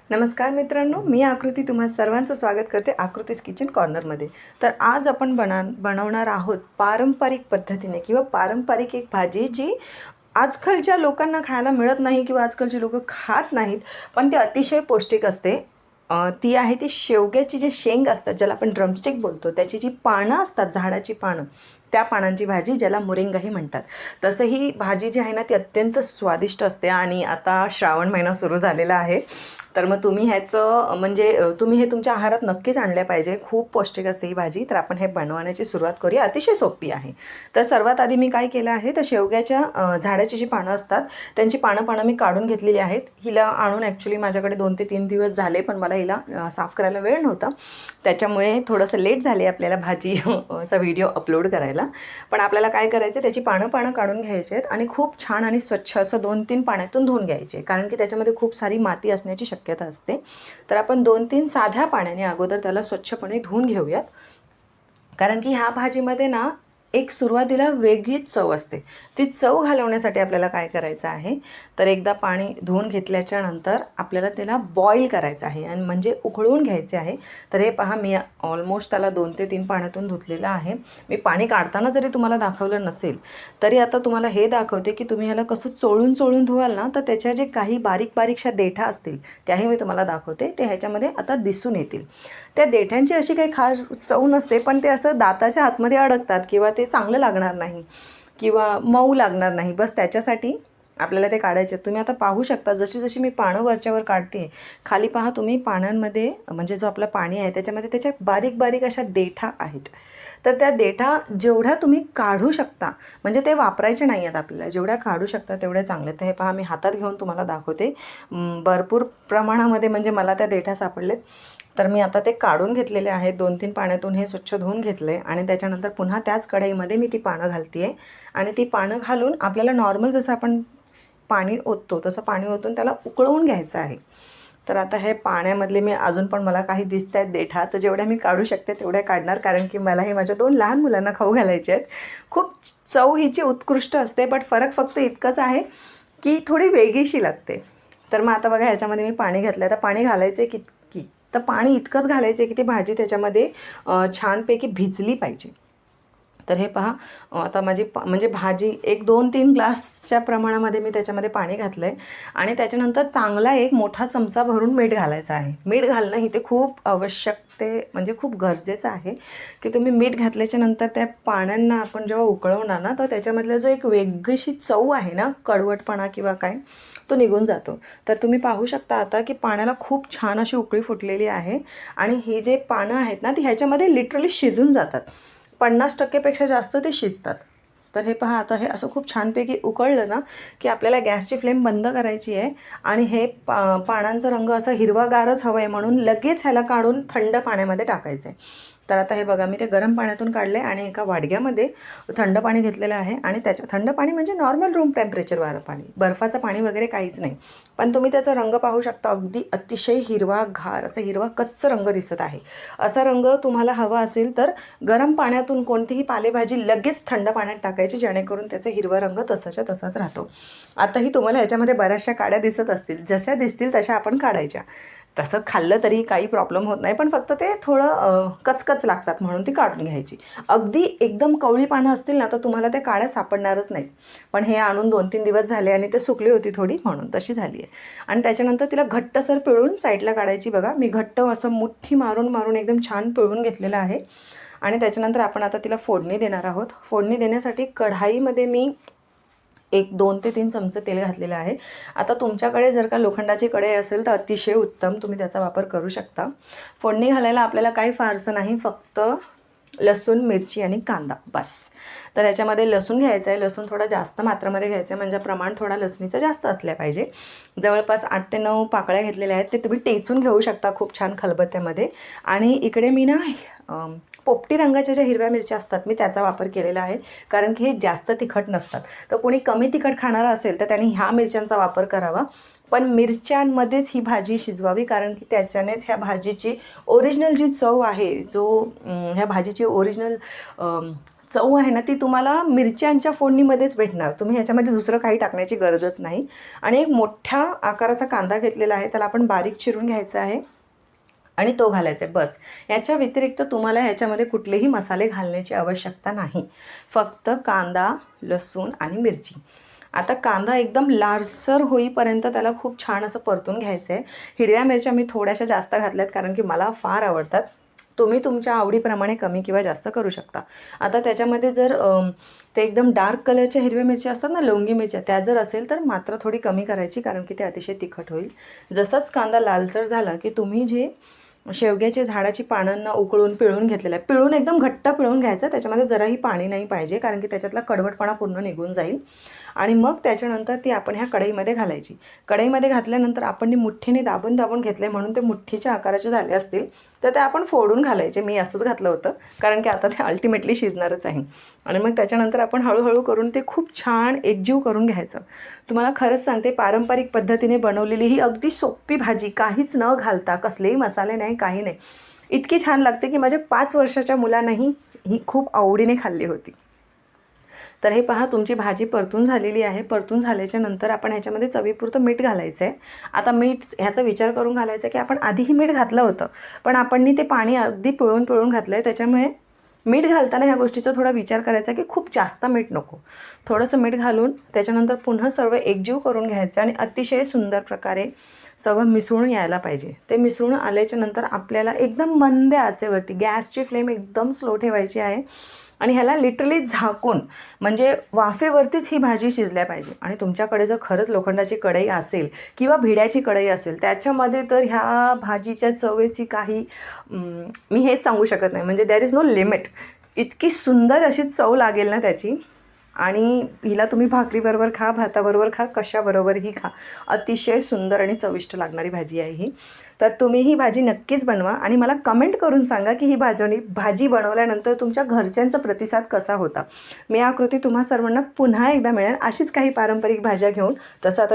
नमस्कार मित्रांनो, मी आकृती तुम्हा सर्वांचं स्वागत करते आकृतीज किचन कॉर्नरमध्ये. तर आज आपण बनवणार आहोत पारंपरिक पद्धतीने किंवा पारंपरिक एक भाजी जी आजकालच्या लोकांना खायला मिळत नाही किंवा आजकालची लोकं खात नाहीत, पण ती अतिशय पौष्टिक असते. ती आहे ती शेवग्याची जे शेंग असतात, ज्याला आपण ड्रमस्टिक बोलतो, त्याची जी पानं असतात, झाडाची पानं, त्या पानांची भाजी, ज्याला मोरिंगाही म्हणतात. तसं ही भाजी जी आहे ना, ती अत्यंत स्वादिष्ट असते. आणि आता श्रावण महिना सुरू झालेला आहे, तर मग तुम्ही तुम्ही हे तुमच्या आहारात नक्कीच आणल्या पाहिजे. खूप पौष्टिक असते ही भाजी. तर आपण हे बनवण्याची सुरुवात करूया. अतिशय सोपी आहे. तर सर्वात आधी मी काय केलं आहे, तर शेवग्याच्या झाडाची जी पानं असतात त्यांची पानं मी काढून घेतलेली आहेत. हिला आणून ॲक्च्युली माझ्याकडे 2 ते 3 दिवस झाले, पण मला हिला साफ करायला वेळ नव्हता, त्याच्यामुळे थोडंसं लेट झाले आपल्याला भाजीचा व्हिडिओ अपलोड करायला. पण आपल्याला काय करायचं, त्याची पानं काढून घ्यायचे आहेत आणि खूप छान आणि स्वच्छ असं 2-3 पाण्यातून धुवून घ्यायचे, कारण की त्याच्यामध्ये खूप सारी माती असण्याची शक्यता असते. तर आपण 2-3 साध्या पाण्याने अगोदर त्याला स्वच्छपणे धुवून घेऊयात, कारण की ह्या भाजीमध्ये ना एक सुरुवातीला वेगळीच चव असते. ती चव घालवण्यासाठी आपल्याला काय करायचं आहे, तर एकदा पाणी धुवून घेतल्याच्या नंतर आपल्याला त्याला बॉईल करायचं आहे आणि म्हणजे उकळवून घ्यायचे आहे. तर हे पहा, मी ऑलमोस्ट त्याला 2 ते 3 पाण्यातून धुतलेलं आहे. मी पाणी काढताना जरी तुम्हाला दाखवलं नसेल, तरी आता तुम्हाला हे दाखवते की तुम्ही ह्याला कसं चोळून धुवाल ना, तर त्याच्या जे काही बारीकशा देठा असतील त्याही मी तुम्हाला दाखवते. ते ह्याच्यामध्ये आता दिसून येतील. त्या देठांची अशी काही खास चव नसते, पण ते असं दाताच्या आतमध्ये अडकतात किंवा ते चांगलं लागणार नाही किंवा मऊ लागणार नाही, बस त्याच्यासाठी आपल्याला ते काढायचे. तुम्ही आता पाहू शकता, जशी मी पानं वरच्यावर काढते, खाली पहा तुम्ही, पानांमध्ये म्हणजे जो आपलं पाणी आहे त्याच्यामध्ये त्याच्या बारीक अशा देठा आहेत. तर त्या देठा जेवढ्या तुम्ही काढू शकता, म्हणजे ते वापरायचे नाही आहेत आपल्याला, जेवढ्या काढू शकता तेवढ्या चांगले. तर हे पहा, मी हातात घेऊन तुम्हाला दाखवते. भरपूर प्रमाणामध्ये म्हणजे मला त्या देठा सापडलेत. तर मी आता ते काढून घेतलेले आहेत. 2-3 पाण्यातून हे स्वच्छ धुवून घेतले आणि त्याच्यानंतर पुन्हा त्याच कढईमध्ये मी ती पानं घालते आहे. आणि ती पानं घालून आपल्याला नॉर्मल जसं आपण पाणी ओततो तसं पाणी ओतून त्याला उकळवून घ्यायचं आहे. तर आता हे पाण्यामधले मी अजून पण मला काही दिसत आहेत देठा, तर जेवढ्या मी काढू शकते तेवढ्या काढणार, कारण की मला हे माझ्या 2 लहान मुलांना खाऊ घालायचे आहेत. खूप चव हिची उत्कृष्ट असते, बट फरक फक्त इतकंच आहे की थोडी वेगळीशी लागते. तर मग आता बघा, ह्याच्यामध्ये मी पाणी घातलं आहे. तर पाणी घालायचं आहे तर पाणी इतकंच घालायचं आहे की ती भाजी त्याच्यामध्ये छानपैकी भिजली पाहिजे. तर हे पहा, आता माझी म्हणजे भाजी एक 2-3 ग्लासच्या प्रमाणामध्ये मी त्याच्यामध्ये पाणी घातलं आहे. आणि त्याच्यानंतर चांगला एक मोठा चमचा भरून मीठ घालायचं आहे. मीठ घालणं ही ते खूप म्हणजे खूप गरजेचं आहे की तुम्ही मीठ घातल्याच्या नंतर त्या पाण्यांना आपण जेव्हा उकळवणार ना, तर त्याच्यामधला जो एक वेगळीशी चव आहे ना, कडवटपणा किंवा काय, तो निघून जातो. तर तुम्ही पाहू शकता आता की पाण्याला खूप छान अशी उकळी फुटलेली आहे. आणि ही जे पानं आहेत ना, ती ह्याच्यामध्ये लिटरली शिजून जातात. 50% जास्त ते शिजतात. तर हे पहा, आता हे असं खूप छानपैकी उकळलं ना, की आपल्याला गॅसची फ्लेम बंद करायची आहे. आणि हे पानांचा रंग असा हिरवागारच हवा आहे, म्हणून लगेच ह्याला काढून थंड पाण्यामध्ये टाकायचं आहे. तर आता हे बघा, मी ते गरम पाण्यातून काढले आणि एका वाडग्यामध्ये थंड पाणी घेतलेलं आहे. आणि त्याच्या थंड पाणी म्हणजे नॉर्मल रूम टेम्परेचरवालं पाणी, बर्फाचं पाणी वगैरे काहीच नाही. पण तुम्ही त्याचा रंग पाहू शकता, अगदी अतिशय हिरवागार, असा हिरवा कच्चा रंग दिसत आहे. असा रंग तुम्हाला हवा असेल तर गरम पाण्यातून कोणतीही पालेभाजी लगेच थंड पाण्यात टाकायची, जेणेकरून त्याचा हिरवा रंग तसाच्या तसाच राहतो. आताही तुम्हाला ह्याच्यामध्ये बऱ्याचशा काड्या दिसत असतील, जशा दिसतील तशा आपण काढायच्या. तसं खाल्लं तरी काही प्रॉब्लेम होत नाही, पण फक्त ते थोडं कचकच लागतात, म्हणून ती काढून घ्यायची. अगदी एकदम कवळी पानं असतील ना, तर तुम्हाला त्या काड्या सापडणारच नाहीत. पण हे आणून 2-3 दिवस झाले आणि ते सुकली होती थोडी, म्हणून तशी झाली आहे. आणि त्याच्यानंतर तिला घट्टसर पिळून साईडला काढायची. बघा, मी घट्ट असं मुठ्ठी मारून एकदम छान पिळून घेतलेलं आहे. आणि त्याच्यानंतर आपण आता तिला फोडणी देणार आहोत. फोडणी देण्यासाठी कढाईमध्ये मी एक 2 ते 3 चमचे तेल घातलेलं आहे. आता तुमच्याकडे जर का लोखंडाची कढई असेल तर अतिशय उत्तम, तुम्ही त्याचा वापर करू शकता. फोडणी घालायला आपल्याला काही फारसं नाही, फक्त लसूण, मिरची आणि कांदा, बस. तर ह्याच्यामध्ये लसूण घ्यायचा आहे. लसूण थोडा जास्त मात्रामध्ये घ्यायचा आहे, म्हणजे प्रमाण थोडा लसणीचं जास्त असल्या पाहिजे. जवळपास 8 ते 9 पाकळ्या घेतलेल्या आहेत. ते तुम्ही टेचून घेऊ शकता खूप छान खलबत्त्यामध्ये. आणि इकडे मी ना पोपटी रंगाच्या ज्या हिरव्या मिरच्या असतात, मी त्याचा वापर केलेला आहे, कारण की हे जास्त तिखट नसतात. तर कोणी कमी तिखट खाणारा असेल तर त्यांनी ह्या मिरच्यांचा वापर करावा. पण मिरच्यांमध्येच ही भाजी शिजवावी, कारण की त्याच्यानेच ह्या भाजीची ओरिजिनल जी चव आहे, ह्या भाजीची ओरिजिनल चव आहे ना ती तुम्हाला मिरच्यांच्या फोडणीमध्येच भेटणार. तुम्ही ह्याच्यामध्ये दुसरं काही टाकण्याची गरजच नाही. आणि एक मोठ्या आकाराचा कांदा घेतलेला आहे, त्याला आपण बारीक चिरून घ्यायचा आहे आणि तो घालायचा आहे बस. याच्या व्यतिरिक्त तुम्हाला ह्याच्यामध्ये कुठलेही मसाले घालण्याची आवश्यकता नाही. फक्त कांदा, लसूण आणि मिरची. आता कांदा एकदम लालसर होईपर्यंत त्याला खूप छान असं परतून घ्यायचं आहे. हिरव्या मिरच्या मी थोड्याशा जास्त घातल्यात कारण की मला फार आवडतात. तुम्ही तुमच्या आवडीप्रमाणे कमी किंवा जास्त करू शकता. आता त्याच्यामध्ये जर ते एकदम डार्क कलरच्या हिरव्या मिरच्या असतात ना, लवंगी मिरच्या, त्या जर असेल तर मात्र थोडी कमी करायची कारण की ते अतिशय तिखट होईल. जसंच कांदा लालसर झाला की तुम्ही जे शेवग्याच्या झाडाची पानांना उकळून पिळून घेतलेलं आहे, पिळून एकदम घट्ट पिळून घ्यायचं. त्याच्यामध्ये जराही पाणी नाही पाहिजे कारण की त्याच्यातला कडवटपणा पूर्ण निघून जाईल. आणि मग त्याच्यानंतर ती आपण ह्या कढईमध्ये घालायची. कढईमध्ये घातल्यानंतर आपण मुठ्ठीने दाबून दाबून घेतले म्हणून ते मुठ्ठीच्या आकाराचे झाले असतील तर ते आपण फोडून घालायचे. मी असंच घातलं होतं कारण की आता ते अल्टिमेटली शिजणारच आहे. आणि मग त्याच्यानंतर आपण हळूहळू करून ते खूप छान एकजीव करून घ्यायचं. तुम्हाला खरंच सांगते, पारंपरिक पद्धतीने बनवलेली ही अगदी सोपी भाजी, काहीच न घालता, कसलेही मसाले नाही, काही नाही, इतकी छान लागते की माझ्या 5 वर्षाच्या मुलांनाही ही खूप आवडीने खाल्ली होती. तर हे पहा, तुमची भाजी परतून झालेली आहे. परतून झाल्याच्या नंतर आपण ह्याच्यामध्ये चवीपुरतं मीठ घालायचं आहे. आता मीठ ह्याचा विचार करून घालायचं आहे की आपण आधीही मीठ घातलं होतं, पण आपण ते पाणी अगदी पिळून घातलं आहे. त्याच्यामुळे मीठ घालताना ह्या गोष्टीचा थोडा विचार करायचा की खूप जास्त मीठ नको. थोडंसं मीठ घालून त्याच्यानंतर पुन्हा सर्व एकजीव करून घ्यायचं आणि अतिशय सुंदर प्रकारे सगळं मिसळून यायला पाहिजे. ते मिसळून आल्याच्या नंतर आपल्याला एकदम मंद आचेवरती, गॅसची फ्लेम एकदम स्लो ठेवायची आहे आणि ह्याला लिटरली झाकून, म्हणजे वाफेवरतीच ही भाजी शिजल्या पाहिजे. आणि तुमच्याकडे जर खरंच लोखंडाची कढई असेल किंवा भिड्याची कढई असेल त्याच्यामध्ये तर ह्या भाजीच्या चवेची काही मी हेच सांगू शकत नाही. म्हणजे देअर इज नो लिमिट. इतकी सुंदर अशी चव लागेल ना त्याची. आणि हिला तुम्ही भाकरीबरोबर खा, भाताबरोबर खा, कशाबरोबरही खा. अतिशय सुंदर आणि चविष्ट लागणारी भाजी आहे ही. तर तुम्ही ही भाजी नक्कीच बनवा आणि मला कमेंट करून सांगा की ही भाजी बनवल्यानंतर तुमच्या घरच्यांचा प्रतिसाद कसा होता. मी आकृती तुम्हा सर्वांना पुन्हा एकदा मिळेल अशीच काही पारंपरिक भाज्या घेऊन. तसं आता